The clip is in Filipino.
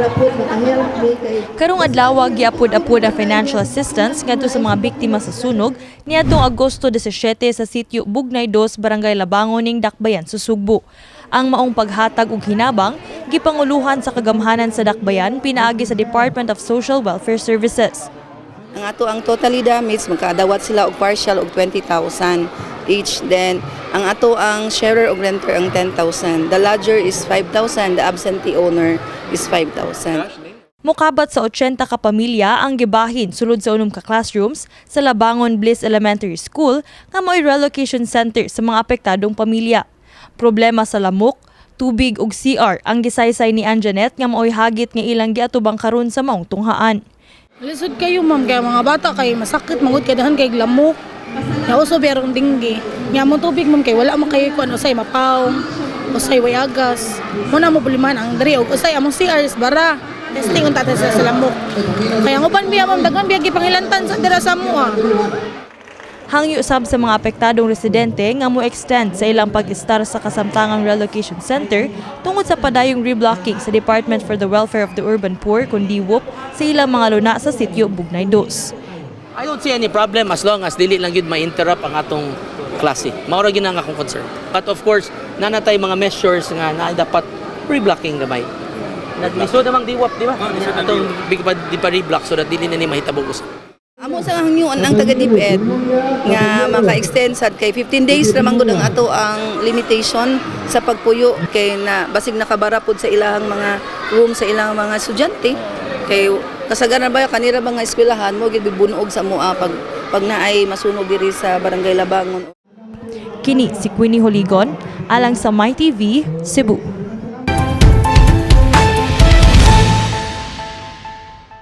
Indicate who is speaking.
Speaker 1: para po makahelp mi kay
Speaker 2: Karong adlaw giapod-apod ang financial assistance ngadto sa mga biktima sa sunog niadtong Agosto 17 sa sitio Bugnay 2, Barangay Labangon ning Dakbayan sa Sugbo. Ang maong paghatag og hinabang gipanguluhan sa kagamhanan sa Dakbayan pinaagi sa Department of Social Welfare Services.
Speaker 3: Ang ato ang totally damaged magkadawat sila og partial og 20,000 each. Then ang ato ang sharer og renter ang 10,000. The lodger is 5,000, the absentee owner is 5,000.
Speaker 2: Mokabat sa 80 ka pamilya ang gibahin sulod sa unom ka classrooms sa Labangon Bliss Elementary School nga mo'y relocation center sa mga apektadong pamilya. Problema sa lamok, tubig ug CR ang gisaysay ni Anjanette nga mo'y hagit nga ilang giatubang karon sa maong tunghaan.
Speaker 4: Lisod kayo ma'am, kaya mga bata kay masakit mangud kay dahan kay lamok. Nga uso berong dinggi. Nga mo tubig ma'am kay wala mo kay kuan usay mapaw, usay wayagas. Muna mo buliman ang diri og usay among CR is bara. Testing unta ta sa lamok. Kaya nguban biya ma'am daghan biya gipangilantan sa dira sa mua.
Speaker 2: Hangyo usab sa mga apektadong residente nga mo extend sa ilang pag-istar sa kasamtangang relocation center tungod sa padayong reblocking sa Department for the Welfare of the Urban Poor kundi DWUP sa ilang mga luna sa sitio Bugnay 2.
Speaker 5: I don't see any problem as long as dili lang yun ma-interrupt ang atong klase. Maura gyud ang akong concern. But of course, nanatay mga measures nga na dapat reblocking gamay. Naglisod namang DWUP, di ba? Atong di pa reblock so that dili na ni mahitabog usab.
Speaker 3: Amo sa hangyoon ang taga DepEd nga maka-extend sad kay 15 days ramang gud ang ato ang limitation sa pagpuyo kay na basig nakabara pod sa ilahang mga room sa ilang mga estudyante kay kasagaran ba kanira mga eskwelahan mo gid bibunog sa mua pag naay masunog diri sa Barangay Labangon.
Speaker 2: Kini si Queenie Holigon alang sa MyTV Cebu.